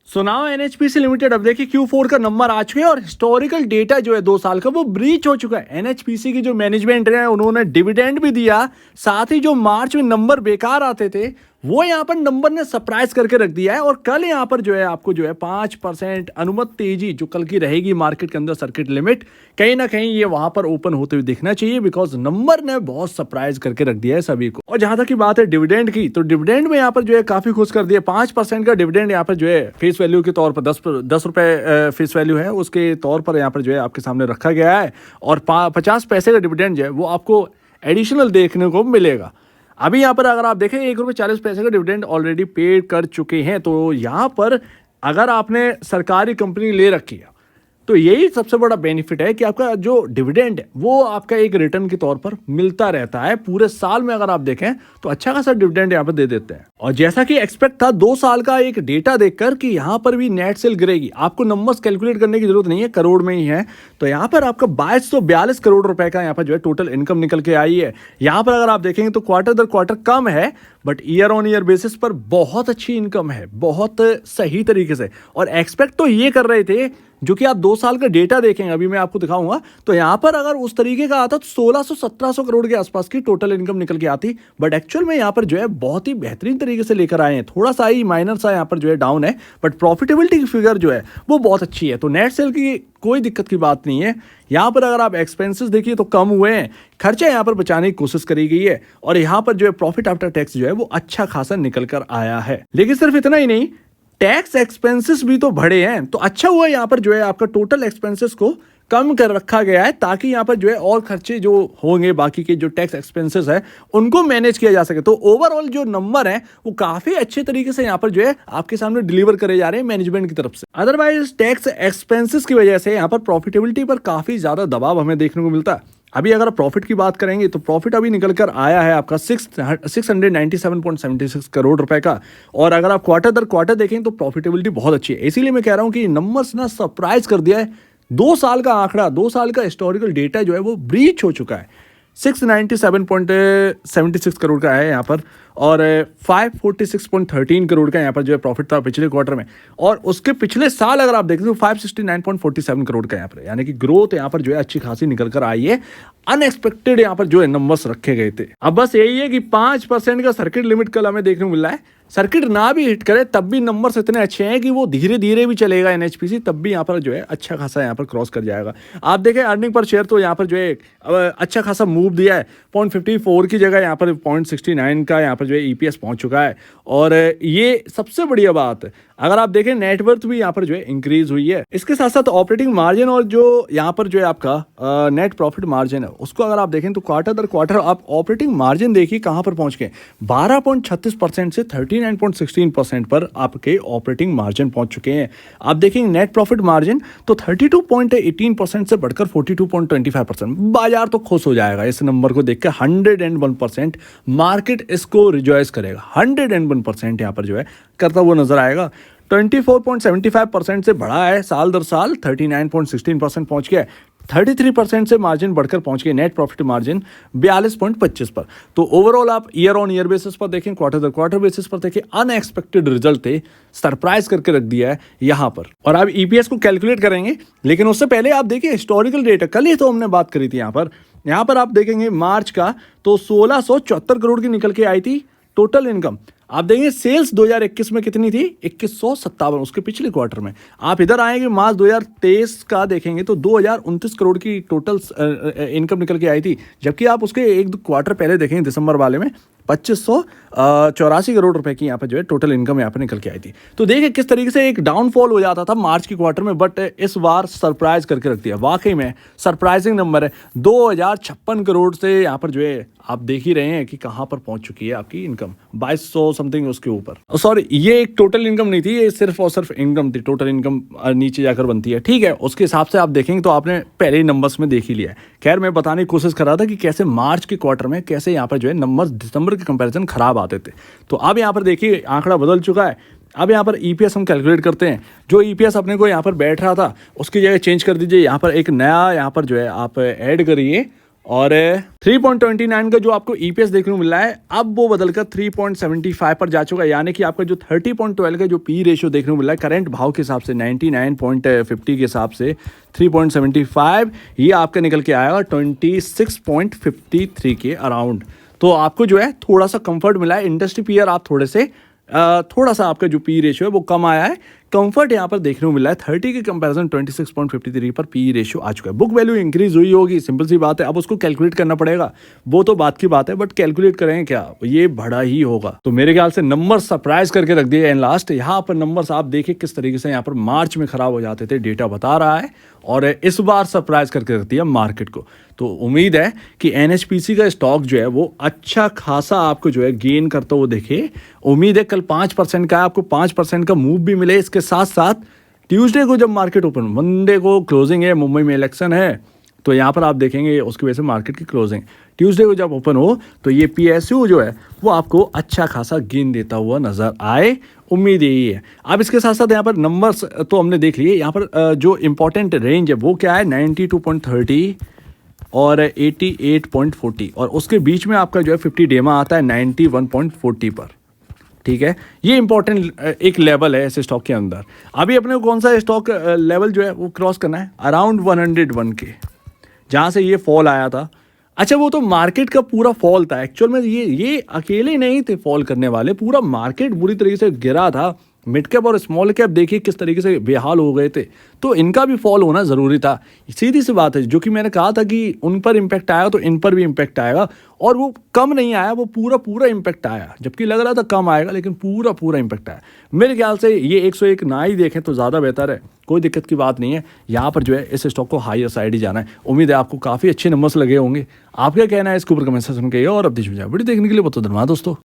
So now NHPC limited अब देखिए Q4 का नंबर आ चुके हैं और हिस्टोरिकल डेटा जो है 2 साल का वो ब्रीच हो चुका है। एनएचपीसी की जो मैनेजमेंट है उन्होंने डिविडेंड भी दिया, साथ ही जो मार्च में नंबर बेकार आते थे वो यहाँ पर नंबर ने सरप्राइज करके रख दिया है। और कल यहाँ पर जो है आपको जो है 5% अनुमत तेजी जो कल की रहेगी मार्केट के अंदर सर्किट लिमिट, कहीं ना कहीं ये वहां पर ओपन होते हुए दिखना चाहिए, बिकॉज नंबर ने बहुत सरप्राइज करके रख दिया है सभी को। और जहां तक की बात है डिविडेंड की, तो डिविडेंड में यहाँ पर जो है काफी खुश कर दिया। 5% का डिविडेंड यहाँ पर जो है फेस वैल्यू के तौर पर 10 रुपए फेस वैल्यू है, उसके तौर पर यहाँ पर जो है आपके सामने रखा गया है। और 50 पैसे का डिविडेंड जो है वो आपको एडिशनल देखने को मिलेगा। अभी यहाँ पर अगर आप देखें ₹1.40 का डिविडेंड ऑलरेडी पे कर चुके हैं। तो यहाँ पर अगर आपने सरकारी कंपनी ले रखी है तो यही सबसे बड़ा बेनिफिट है कि आपका जो डिविडेंड है वो आपका एक रिटर्न के तौर पर मिलता रहता है। पूरे साल में अगर आप देखें तो अच्छा खासा डिविडेंड यहाँ पर दे देते हैं। और जैसा कि एक्सपेक्ट था 2 साल का एक डेटा देखकर कि यहाँ पर भी नेट सेल गिरेगी, आपको नंबर्स कैलकुलेट करने की जरूरत नहीं है, करोड़ में ही है। तो यहाँ पर आपका 2242 करोड़ रुपए का यहाँ पर जो है टोटल इनकम निकल के आई है। यहाँ पर अगर आप देखेंगे तो क्वार्टर दर क्वार्टर कम है, but year on year basis पर बहुत अच्छी इनकम है, बहुत सही तरीके से। और एक्सपेक्ट तो ये कर रहे थे, जो कि आप 2 साल का डेटा देखेंगे अभी मैं आपको दिखाऊंगा, तो यहां पर अगर उस तरीके का आता तो 1600-1700 करोड़ के आसपास की टोटल इनकम निकल के आती। बट एक्चुअल में यहां पर जो है बहुत ही बेहतरीन तरीके से लेकर आए हैं। थोड़ा सा ही माइनर सा यहां पर जो है डाउन है, बट प्रॉफिटेबिलिटी की फिगर जो है वो बहुत अच्छी है। तो नेट सेल की कोई दिक्कत की बात नहीं है। यहाँ पर अगर आप एक्सपेंसेस देखिए तो कम हुए हैं, खर्चा यहाँ पर बचाने की कोशिश करी गई है। और यहाँ पर जो है प्रॉफिट आफ्टर टैक्स जो है वो अच्छा खासा निकल कर आया है। लेकिन सिर्फ इतना ही नहीं, टैक्स एक्सपेंसेस भी तो बढ़े हैं। तो अच्छा हुआ यहाँ पर जो है आपका टोटल एक्सपेंसेस को कम कर रखा गया है, ताकि यहाँ पर जो है और खर्चे जो होंगे बाकी के जो टैक्स एक्सपेंसेस है उनको मैनेज किया जा सके। तो ओवरऑल जो नंबर है वो काफी अच्छे तरीके से यहाँ पर जो है आपके सामने डिलीवर करे जा रहे हैं मैनेजमेंट की तरफ से। अदरवाइज टैक्स एक्सपेंसेस की वजह से यहाँ पर प्रॉफिटेबिलिटी पर काफी ज्यादा दबाव हमें देखने को मिलता है। अभी अगर प्रॉफिट की बात करेंगे तो प्रॉफिट अभी निकल कर आया है आपका 697.76 करोड़ रुपए का। और अगर आप क्वार्टर दर क्वार्टर देखें तो प्रॉफिटेबिलिटी बहुत अच्छी है। इसीलिए मैं कह रहा हूं कि नंबर्स ना सरप्राइज कर दिया है। 2 साल का आंकड़ा, 2 साल का हिस्टोरिकल डेटा जो है वो ब्रीच हो चुका है। 697.76 करोड़ का है यहाँ पर, और 546.13 करोड़ का यहाँ पर जो है प्रॉफिट था पिछले क्वार्टर में। और उसके पिछले साल अगर आप देखें तो 569.47 करोड़ का यहाँ पर, यानी कि ग्रोथ यहाँ पर जो है अच्छी खासी निकल कर आई है। अनएक्सपेक्टेड यहाँ पर जो है नंबर्स रखे गए थे। अब बस यही है कि 5% का सर्किट लिमिट कल हमें देखने को मिल रहा है। सर्किट ना भी हिट करे तब भी नंबर्स इतने अच्छे हैं कि वो धीरे धीरे भी चलेगा एनएचपीसी, तब भी यहाँ पर जो है अच्छा खासा यहाँ पर क्रॉस कर जाएगा। आप देखें अर्निंग पर शेयर तो यहाँ पर जो है अच्छा खासा मूव दिया है। 0.54 की जगह यहाँ पर 0.69 का यहाँ पर जो है ईपीएस पहुंच चुका है। और ये सबसे बढ़िया बात है, अगर आप देखें नेटवर्थ भी यहाँ पर जो है इंक्रीज हुई है। इसके साथ साथ ऑपरेटिंग मार्जिन और जो यहाँ पर जो है आपका नेट प्रॉफिट मार्जिन है उसको अगर आप देखें तो क्वार्टर दर क्वार्टर आप ऑपरेटिंग मार्जिन देखिए कहाँ पर पहुंच गए। 12.36% से 39.16% पर आपके ऑपरेटिंग मार्जिन पहुंच चुके हैं। आप देखेंगे नेट प्रॉफिट मार्जिन तो 32.18% से बढ़कर 42.25%। बाजार तो खुश हो जाएगा इस नंबर को देखकर। 101% मार्केट इसको रिजॉइस करेगा। 101% यहाँ पर जो है करता हुआ नजर आएगा। 24.75% से बढ़ा है साल दर साल, 39.16% पहुंच गया है। 33% से मार्जिन बढ़कर पहुंच गए नेट प्रॉफिट मार्जिन 42.25 पर। तो ओवरऑल आप ईयर ऑन ईयर बेसिस पर देखें, क्वार्टर दर क्वार्टर बेसिस पर देखें, अनएक्सपेक्टेड रिजल्ट थे, सरप्राइज करके रख दिया है यहाँ पर। और आप ईपीएस को कैलकुलेट करेंगे, लेकिन उससे पहले आप देखिए हिस्टोरिकल डेटा। कल ही तो हमने बात करी थी यहाँ पर आप देखेंगे मार्च का तो 1674 करोड़ की निकल के आई थी टोटल इनकम। आप देखेंगे सेल्स 2021 में कितनी थी, 2157, उसके पिछले क्वार्टर में। आप इधर आएंगे मार्च 2023 का देखेंगे तो 2029 करोड़ की टोटल इनकम निकल के आई थी। जबकि आप उसके 1-2 क्वार्टर पहले देखेंगे दिसंबर वाले में 2584 करोड़ रुपए की यहाँ पर जो है टोटल इनकम यहाँ पर निकल के आई थी। तो देखिए किस तरीके से एक डाउनफॉल हो जाता था मार्च के क्वार्टर में, बट इस बार सरप्राइज करके रख दिया। वाकई में सरप्राइजिंग नंबर है। 2056 करोड़ से यहाँ पर जो है आप देख ही रहे हैं कि कहाँ पर पहुंच चुकी है आपकी इनकम, 2200 समथिंग उसके ऊपर। सॉरी, ये एक टोटल इनकम नहीं थी, ये सिर्फ और सिर्फ इनकम थी। टोटल इनकम नीचे जाकर बनती है, ठीक है। उसके हिसाब से आप देखेंगे तो आपने पहले ही नंबर्स में देख ही लिया है। खैर मैं बताने की कोशिश कर रहा था कि कैसे मार्च के क्वार्टर में कैसे यहाँ पर जो है नंबर्स दिसंबर के कंपैरिजन खराब आते थे। तो अब यहाँ पर देखिए आंकड़ा बदल चुका है। अब यहाँ पर ईपीएस हम कैलकुलेट करते हैं। जो ईपीएस अपने को यहाँ पर बैठ रहा था उसकी जगह चेंज कर दीजिए। यहाँ पर एक नया यहाँ पर जो है आप ऐड करिए और 3.29 का जो आपको ईपीएस देखने को मिल रहा है, अब वो बदलकर 3.75 पर जा चुका है, यानी कि आपका जो 30.12 का जो पी रेशियो देखने को मिल रहा है करंट भाव के हिसाब से 99.50 के हिसाब से 3.75 ये आपका निकल के आएगा 26.53 के अराउंड। तो आपको जो है थोड़ा सा कंफर्ट मिला है। इंडस्ट्री पीयर आप थोड़ा सा आपका जो पी रेशियो है वो कम आया है। कंफर्ट यहाँ पर देखने को मिला है 30 के कंपैरिजन 26.53 पर पी रेशियो आ चुका है। बुक वैल्यू इंक्रीज हुई होगी, सिंपल सी बात है। अब उसको कैलकुलेट करना पड़ेगा, वो तो बात की बात है, बट कैलकुलेट करेंगे क्या, ये बढ़ा ही होगा। तो मेरे ख्याल से नंबर सरप्राइज करके रख दिए एंड लास्ट। यहाँ पर नंबर्स आप देखिए किस तरीके से यहाँ पर मार्च में खराब हो जाते थे, डेटा बता रहा है, और इस बार सरप्राइज करके रख दिया मार्केट को। तो उम्मीद है कि एनएचपीसी का स्टॉक जो है वो अच्छा खासा आपको जो है गेन करता हुआ देखे। उम्मीद है कल 5% का आपको 5% का मूव भी मिले। इसके साथ साथ ट्यूसडे को जब मार्केट ओपन, मंडे को क्लोजिंग है, मुंबई में इलेक्शन है, तो यहाँ पर आप देखेंगे उसकी वजह से मार्केट की क्लोजिंग ट्यूसडे को जब ओपन हो तो ये पीएसयू जो है वो आपको अच्छा खासा गेन देता हुआ नजर आए, उम्मीद यही है। अब इसके साथ साथ यहाँ पर नंबर्स तो हमने देख लिए। यहाँ पर जो इंपॉर्टेंट रेंज है वो क्या है, 92.30 और 88.40, और उसके बीच में आपका जो है 50 डेमा आता है 91.40 पर। ठीक है, ये इंपॉर्टेंट एक लेवल है ऐसे स्टॉक के अंदर। अभी अपने को कौन सा स्टॉक लेवल जो है वो क्रॉस करना है, अराउंड 101 के, जहाँ से ये फॉल आया था। अच्छा, वो तो मार्केट का पूरा फॉल था एक्चुअल में, ये अकेले नहीं थे फॉल करने वाले, पूरा मार्केट बुरी तरीके से गिरा था। मिड कैप और स्मॉल कैप देखिए किस तरीके से बेहाल हो गए थे, तो इनका भी फॉल होना ज़रूरी था। सीधी सी बात है, जो कि मैंने कहा था कि उन पर इम्पैक्ट आएगा तो इन पर भी इम्पैक्ट आएगा, और वो कम नहीं आया, वो पूरा इम्पैक्ट आया। जबकि लग रहा था कम आएगा, लेकिन पूरा इम्पैक्ट आया। मेरे ख्याल से ये 101 ना ही देखें तो ज़्यादा बेहतर है, कोई दिक्कत की बात नहीं है। यहाँ पर जो है इस स्टॉक को हायर साइड ही जाना है। उम्मीद है आपको काफ़ी अच्छे नंबर्स लगे होंगे। आप क्या कहना है इसके ऊपर कमेंट सेक्शन में कहिए, और अब वीडियो देखने के लिए बहुत धन्यवाद दोस्तों।